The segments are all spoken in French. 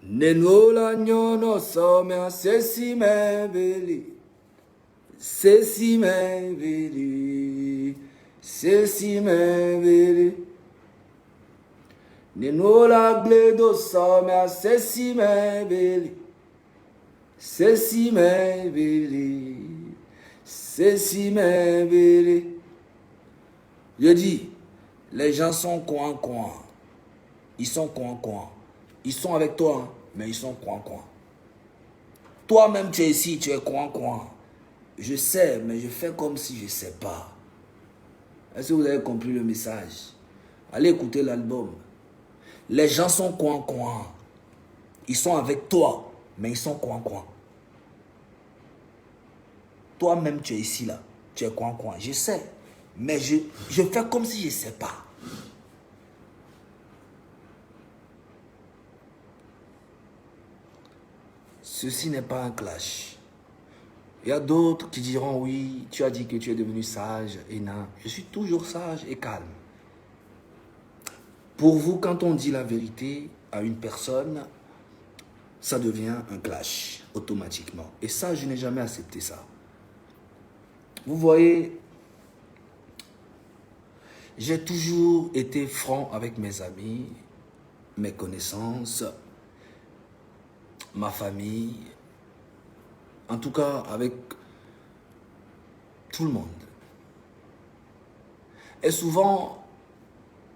Nenola nyono somea sesi meveli. Sesi meveli. Sesi meveli. Nenola gledo somea sesi meveli. Sesi meveli. Sesi meveli. Je dis, les gens sont coin. Ils sont coin. Ils sont avec toi, hein, mais ils sont coin. Toi-même, tu es ici, tu es coin. Je sais, mais je fais comme si je ne sais pas. Est-ce que vous avez compris le message? Allez écouter l'album. Les gens sont coin. Ils sont avec toi, mais ils sont coin. Toi-même, tu es ici, là. Tu es coin. Je sais, mais je fais comme si je ne sais pas. Ceci n'est pas un clash. Il y a d'autres qui diront, oui, tu as dit que tu es devenu sage. Et non, je suis toujours sage et calme. Pour vous, quand on dit la vérité à une personne, ça devient un clash automatiquement. Et ça, je n'ai jamais accepté ça. Vous voyez, j'ai toujours été franc avec mes amis, mes connaissances, ma famille, en tout cas avec tout le monde. Et souvent,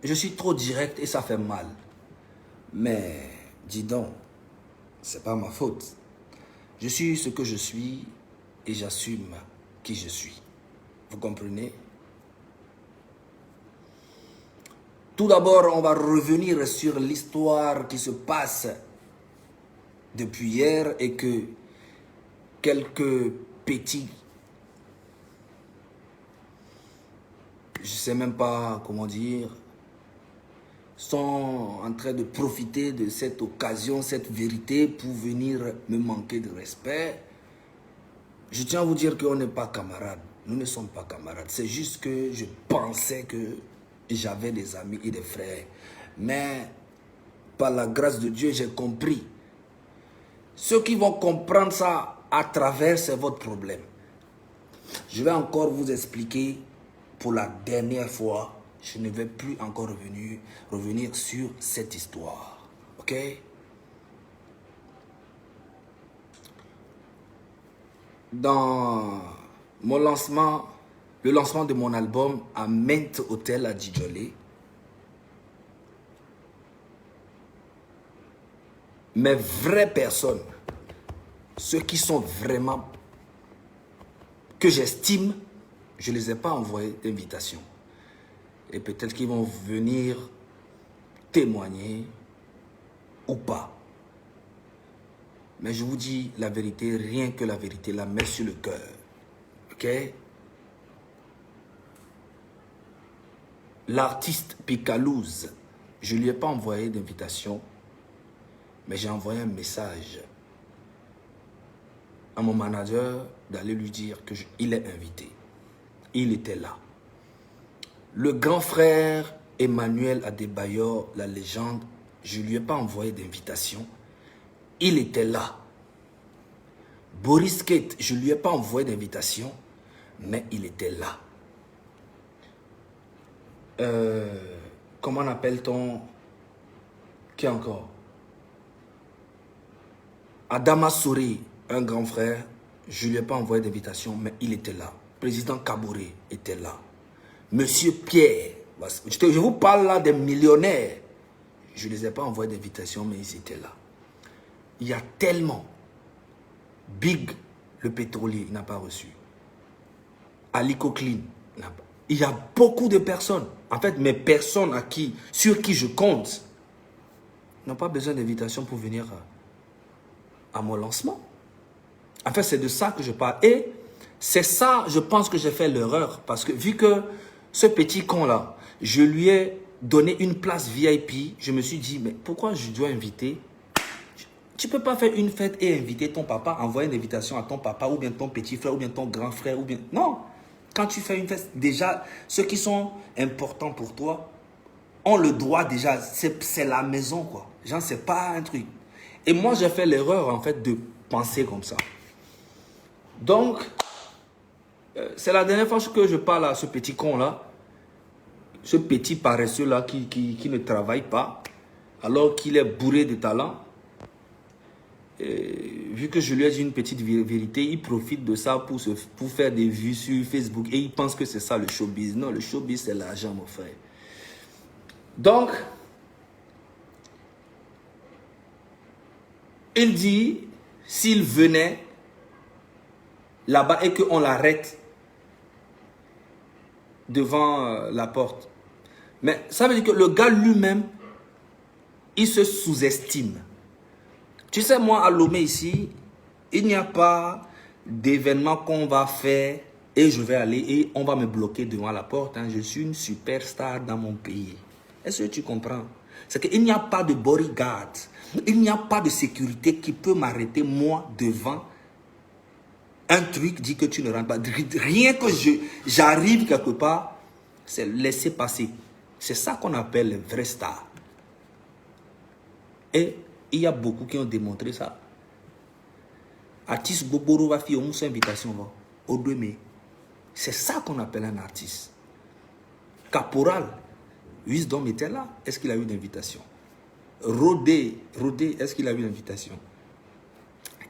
je suis trop direct et ça fait mal. Mais, dis donc, c'est pas ma faute. Je suis ce que je suis et j'assume qui je suis. Vous comprenez? Tout d'abord, on va revenir sur l'histoire qui se passe depuis hier et que quelques petits, je ne sais même pas comment dire, sont en train de profiter de cette occasion, cette vérité pour venir me manquer de respect. Je tiens à vous dire qu'on n'est pas camarades. Nous ne sommes pas camarades. C'est juste que je pensais que j'avais des amis et des frères. Mais par la grâce de Dieu, j'ai compris. Ceux qui vont comprendre ça à travers, c'est votre problème. Je vais encore vous expliquer pour la dernière fois. Je ne vais plus encore revenir sur cette histoire. Ok? Dans mon lancement, le lancement de mon album à Mint Hotel à Djidjolé, mes vraies personnes, ceux qui sont vraiment, que j'estime, je ne les ai pas envoyé d'invitation. Et peut-être qu'ils vont venir témoigner ou pas. Mais je vous dis la vérité, rien que la vérité, la main sur le cœur. Ok? L'artiste Picalouse, je ne lui ai pas envoyé d'invitation, mais j'ai envoyé un message à mon manager d'aller lui dire qu'il est invité. Il était là. Le grand frère Emmanuel Adebayor, la légende, je ne lui ai pas envoyé d'invitation. Il était là. Boris Kate, je ne lui ai pas envoyé d'invitation, mais il était là. Comment appelle-t-on? Qui encore? Adama Souri, un grand frère, je ne lui ai pas envoyé d'invitation, mais il était là. Président Kabouré était là. Monsieur Pierre, je vous parle là des millionnaires. Je ne les ai pas envoyé d'invitation, mais ils étaient là. Il y a tellement. Big, le pétrolier, il n'a pas reçu. Aliko Clean, n'a pas. Il y a beaucoup de personnes. En fait, mes personnes sur qui je compte n'ont pas besoin d'invitation pour venir à mon lancement. En fait, c'est de ça que je parle. Et c'est ça, je pense que j'ai fait l'erreur. Parce que vu que ce petit con-là, je lui ai donné une place VIP, je me suis dit, mais pourquoi je dois inviter? Tu ne peux pas faire une fête et inviter ton papa, envoyer une invitation à ton papa, ou bien ton petit frère, ou bien ton grand frère, ou bien... Non. Quand tu fais une fête, déjà, ceux qui sont importants pour toi ont le droit déjà, c'est la maison, quoi. Genre, c'est pas un truc. Et moi, j'ai fait l'erreur, en fait, de penser comme ça. Donc, c'est la dernière fois que je parle à ce petit con-là, ce petit paresseux-là qui ne travaille pas, alors qu'il est bourré de talent. Et vu que je lui ai dit une petite vérité, il profite de ça pour faire des vues sur Facebook et il pense que c'est ça le showbiz. Non, le showbiz, c'est l'argent, mon frère. Donc, il dit, s'il venait là-bas et qu'on l'arrête devant la porte. Mais ça veut dire que le gars lui-même, il se sous-estime. Tu sais, moi, à Lomé ici, il n'y a pas d'événement qu'on va faire et je vais aller et on va me bloquer devant la porte. Hein. Je suis une superstar dans mon pays. Est-ce que tu comprends? C'est qu'il n'y a pas de bodyguard. Il n'y a pas de sécurité qui peut m'arrêter, moi, devant un truc dit que tu ne rentres pas. Rien que j'arrive quelque part, c'est laisser passer. C'est ça qu'on appelle les vrais stars. Et il y a beaucoup qui ont démontré ça. Artiste Goboro va faire une invitation au 2 mai. C'est ça qu'on appelle un artiste. Caporal, Wisdom était là. Est-ce qu'il a eu une invitation? Rodé, est-ce qu'il a eu une invitation?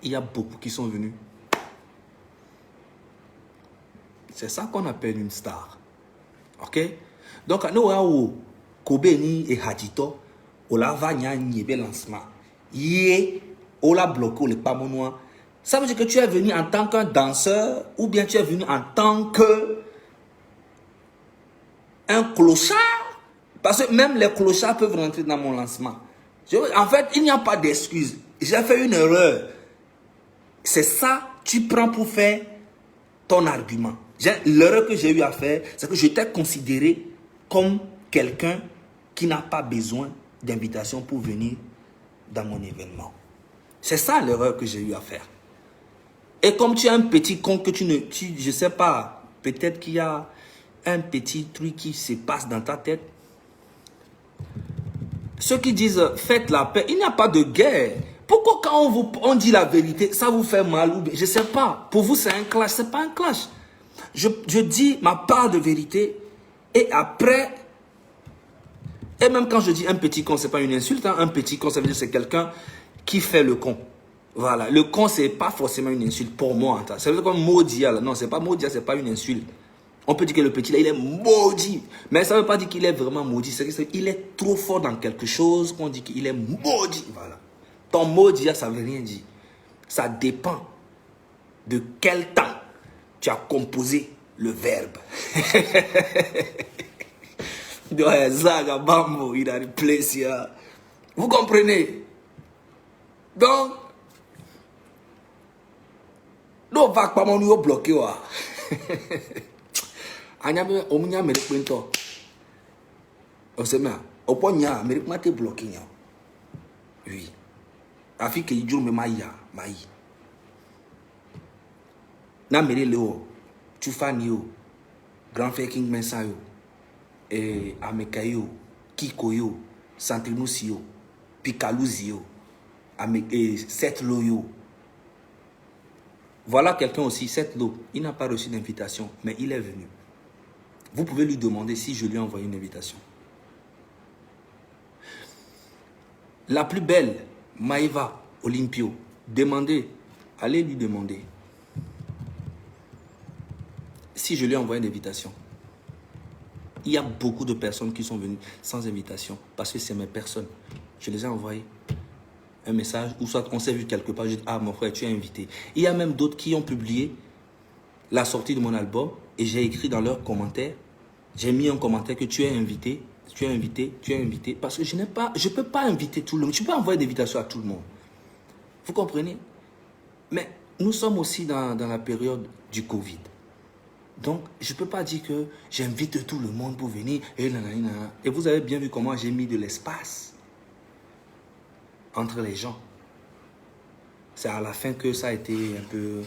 Il y a beaucoup qui sont venus. C'est ça qu'on appelle une star. Ok? Donc, nous avons Kobeni et Hadjito. On l'a vagné lancement. On l'a bloqué, on l'a pas mon. Ça veut dire que tu es venu en tant qu'un danseur ou bien tu es venu en tant que un clochard. Parce que même les clochards peuvent rentrer dans mon lancement. En fait, il n'y a pas d'excuse. J'ai fait une erreur. C'est ça, tu prends pour faire ton argument. L'erreur que j'ai eu à faire, c'est que je t'ai considéré comme quelqu'un qui n'a pas besoin d'invitation pour venir dans mon événement. C'est ça l'erreur que j'ai eu à faire. Et comme tu es un petit con que je sais pas, peut-être qu'il y a un petit truc qui se passe dans ta tête. Ceux qui disent faites la paix, il n'y a pas de guerre. Pourquoi quand on dit la vérité, ça vous fait mal ou bien, je sais pas. Pour vous c'est un clash, c'est pas un clash. Je dis ma part de vérité et après, et même quand je dis un petit con, c'est pas une insulte, hein, un petit con ça veut dire c'est quelqu'un qui fait le con. Voilà, le con c'est pas forcément une insulte pour moi. Ça veut dire comme maudit là, non c'est pas maudit, c'est pas une insulte. On peut dire que le petit là il est maudit, mais ça veut pas dire qu'il est vraiment maudit, c'est qu'il est trop fort dans quelque chose qu'on dit qu'il est maudit. Voilà. Ton maudit ça veut rien dire. Ça dépend de quel temps tu as composé le verbe. Vous comprenez? Donc, nous va pas mon bloqué wa. Anya omunya mérite pento. Osema, oponya mérite mate bloqué nya. Oui. Afike ijuru me maya, mai. Na mere leo, Tufani yo, Grand Frère King Mensa yo, Ameka yo, Kiko yo, Santrinusi yo, Pikaluzi yo, Setlo yo. Voilà quelqu'un aussi, Setlo, il n'a pas reçu d'invitation, mais il est venu. Vous pouvez lui demander si je lui ai envoyé une invitation. La plus belle, Maïva Olympio, demandez, allez lui demander si je lui ai envoyé une invitation. Il y a beaucoup de personnes qui sont venues sans invitation parce que c'est mes personnes. Je les ai envoyé un message ou soit on s'est vu quelque part, je dis ah mon frère tu es invité. Il y a même d'autres qui ont publié la sortie de mon album et j'ai écrit dans leurs commentaires, j'ai mis un commentaire que tu es invité, tu es invité, tu es invité parce que je ne peux pas inviter tout le monde. Je peux envoyer des invitations à tout le monde. Vous comprenez? Mais nous sommes aussi dans la période du Covid. Donc, je ne peux pas dire que j'invite tout le monde pour venir. Et vous avez bien vu comment j'ai mis de l'espace entre les gens. C'est à la fin que ça a été un peu...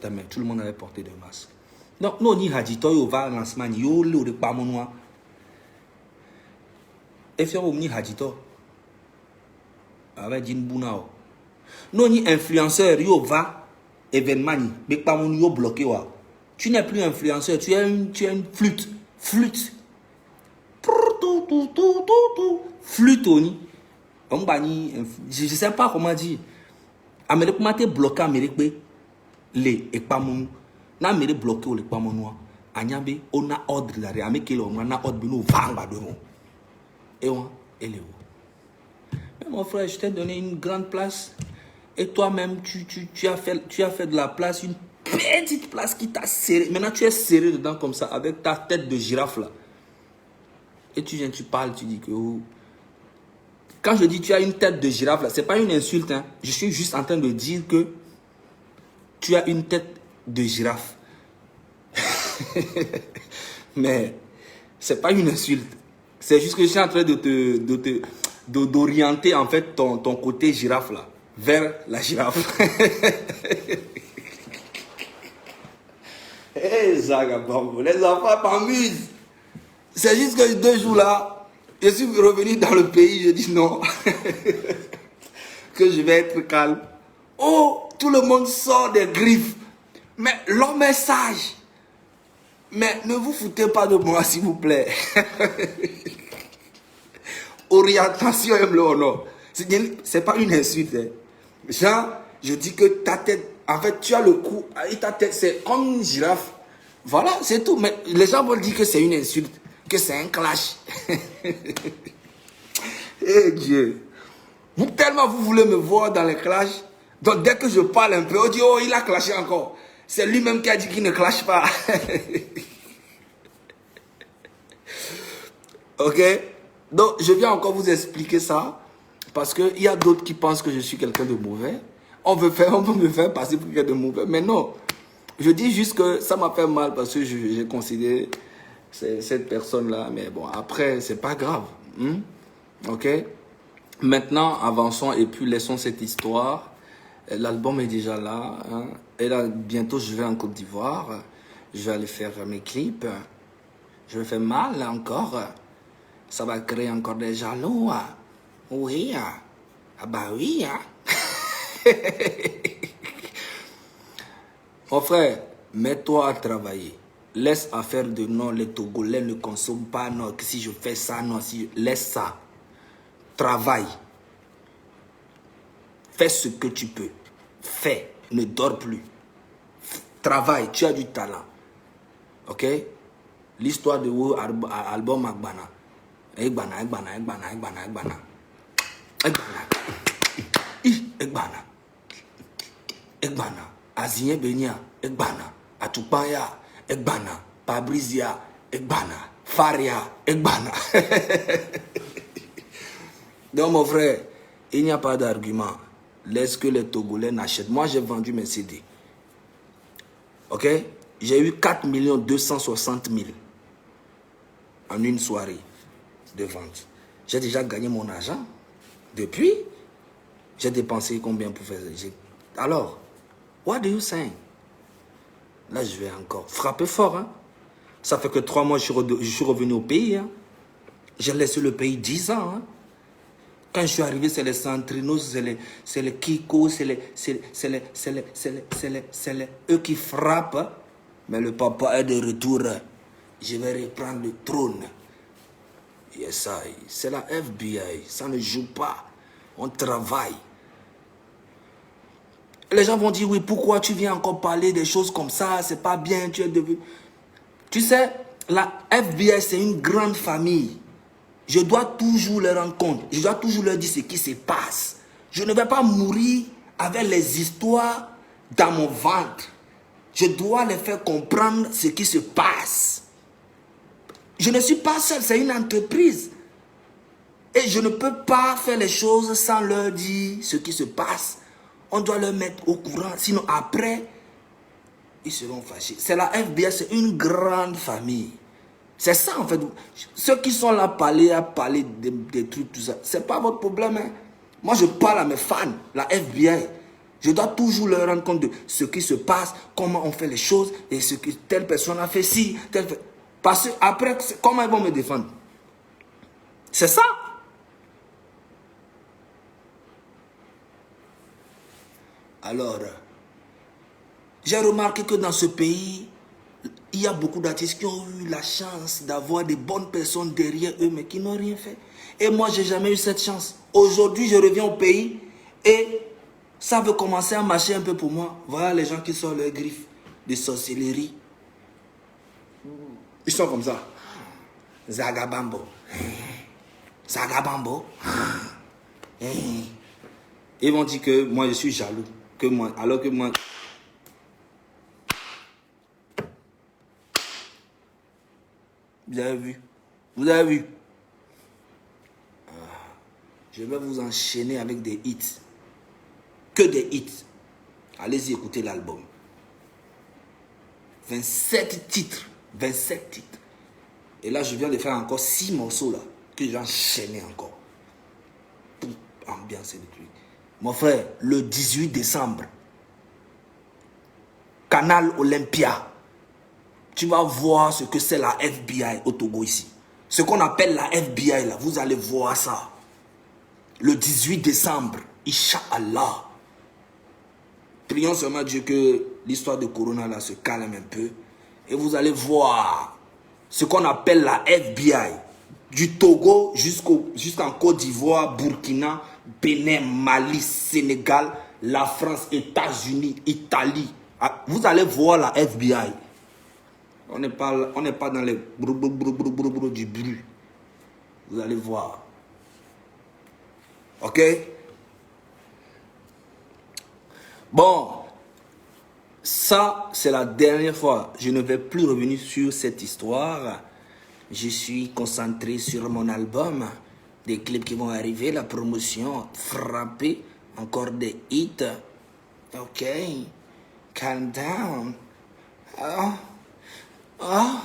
Mais tout le monde avait porté des masques. Donc, nous, ni hadito, yo va lancement, yo le pas mon et fi on ni hadito. Avec Jin Bunao. Non, ni influenceur, yo va, événement, ni, mais pas mon yo bloqué, wa. Tu n'es plus influenceur, tu es une flûte. Flûte. Flûte, oni. Je ne sais pas comment dire. Amérique m'a été bloqué, Amérique, les et pas mon. Na Amérique bloqué, les pas mon. Anyambe, on a ordre la Amérique, on a ordre, nous vanga de mon. Et on, elle est où? Mais mon frère, je t'ai donné une grande place. Et toi-même, tu as fait de la place, une petite place qui t'a serré. Maintenant, tu es serré dedans comme ça, avec ta tête de girafe là. Et tu viens, tu parles, tu dis que... Oh. Quand je dis tu as une tête de girafe là, ce n'est pas une insulte. Hein. Je suis juste en train de dire que tu as une tête de girafe. Mais ce n'est pas une insulte. C'est juste que je suis en train d'orienter en fait ton côté girafe là. Vers la girafe. Hey, Zagabambo, les enfants m'amusent. C'est juste que 2 jours là, je suis revenu dans le pays, je dis non. Que je vais être calme. Oh, tout le monde sort des griffes. Mais l'homme est sage. Mais ne vous foutez pas de moi, s'il vous plaît. Orientation aime le honneur. C'est pas une insulte. Hein. Genre, je dis que ta tête, en fait, tu as le cou, et ta tête, c'est comme une girafe. Voilà, c'est tout. Mais les gens vont dire que c'est une insulte, que c'est un clash. Eh Dieu. Tellement vous voulez me voir dans les clashs. Donc, dès que je parle un peu, on dit, oh, il a clashé encore. C'est lui-même qui a dit qu'il ne clash pas. Ok? Donc, je viens encore vous expliquer ça. Parce qu'il y a d'autres qui pensent que je suis quelqu'un de mauvais. On peut me faire passer pour quelqu'un de mauvais. Mais non. Je dis juste que ça m'a fait mal parce que j'ai considéré cette personne-là. Mais bon, après, c'est pas grave. Ok? Maintenant, avançons et puis laissons cette histoire. L'album est déjà là. Hein. Et là, bientôt, je vais en Côte d'Ivoire. Je vais aller faire mes clips. Je vais faire mal encore. Ça va créer encore des jaloux. Oui. Ah bah oui. Mon frère, mets-toi à travailler. Laisse à faire de non, les Togolais ne consomment pas, non, que si je fais ça, non, si laisse ça. Travaille. Fais ce que tu peux. Fais. Ne dors plus. Travaille. Tu as du talent. Ok? L'histoire de l'album Agbana. Egbana. Azien Benya. Egbana. Atupaya. Egbana. Pabrizia. Egbana. Faria. Egbana. Donc mon frère, il n'y a pas d'argument. Laisse que les Togolais n'achètent. Moi, j'ai vendu mes CD. Ok? J'ai eu 4 260 000 en une soirée de vente. J'ai déjà gagné mon argent. Depuis, j'ai dépensé combien pour faire ça? Alors, what do you say? Là, je vais encore frapper fort. Hein? Ça fait que 3 mois, je suis revenu au pays. Hein? J'ai laissé le pays 10 ans. Hein? Quand je suis arrivé, c'est les Centrinos, c'est les Kiko, c'est eux qui frappent. Mais le papa est de retour. Je vais reprendre le trône. Yes, c'est la FBI. Ça ne joue pas. On travaille. Les gens vont dire, oui, pourquoi tu viens encore parler des choses comme ça? C'est pas bien, tu es devenu... Tu sais, la FBI, c'est une grande famille. Je dois toujours leur rendre compte. Je dois toujours leur dire ce qui se passe. Je ne vais pas mourir avec les histoires dans mon ventre. Je dois les faire comprendre ce qui se passe. Je ne suis pas seul, c'est une entreprise. Et je ne peux pas faire les choses sans leur dire ce qui se passe. On doit leur mettre au courant. Sinon, après, ils seront fâchés. C'est la FBI, c'est une grande famille. C'est ça en fait. Ceux qui sont là à parler des trucs, tout ça, c'est pas votre problème. Hein. Moi, je parle à mes fans, la FBI. Je dois toujours leur rendre compte de ce qui se passe, comment on fait les choses, et ce que telle personne a fait ci, telle... Parce que après, comment ils vont me défendre? C'est ça. Alors, j'ai remarqué que dans ce pays, il y a beaucoup d'artistes qui ont eu la chance d'avoir des bonnes personnes derrière eux, mais qui n'ont rien fait. Et moi, je n'ai jamais eu cette chance. Aujourd'hui, je reviens au pays et ça veut commencer à marcher un peu pour moi. Voilà les gens qui sortent leurs griffes de sorcellerie. Ils sont comme ça. Zagabambo. Zagabambo. Ils vont dire que moi, je suis jaloux. Que moi, alors que moi... Vous avez vu? Vous avez vu? Je vais vous enchaîner avec des hits. Que des hits. Allez-y écouter l'album. 27 titres. 27 titres. Et là, je viens de faire encore 6 morceaux là. Que j'ai enchaîné encore. Pour ambiancer le truc. Mon frère, le 18 décembre. Canal Olympia. Tu vas voir ce que c'est la FBI au Togo ici. Ce qu'on appelle la FBI là, vous allez voir ça. Le 18 décembre, Inch'Allah. Prions seulement Dieu que l'histoire de Corona là se calme un peu. Et vous allez voir ce qu'on appelle la FBI. Du Togo jusqu'en Côte d'Ivoire, Burkina, Bénin, Mali, Sénégal, la France, États-Unis, Italie. Vous allez voir la FBI. On n'est pas dans les brou du bruit. Vous allez voir. Ok? Bon. Ça, c'est la dernière fois. Je ne vais plus revenir sur cette histoire. Je suis concentré sur mon album. Des clips qui vont arriver. La promotion. Frapper. Encore des hits. Ok. Calm down. Oh. Ah.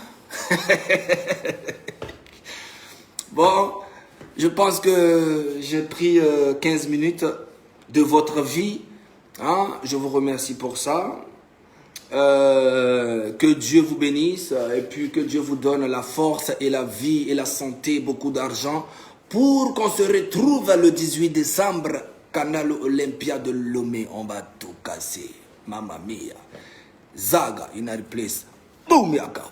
Bon, je pense que j'ai pris 15 minutes de votre vie. Hein? Je vous remercie pour ça. Que Dieu vous bénisse et puis que Dieu vous donne la force et la vie et la santé, beaucoup d'argent pour qu'on se retrouve le 18 décembre, Canal Olympia de Lomé. On va tout casser. Mamma mia. Zaga in a place. Boom yaka.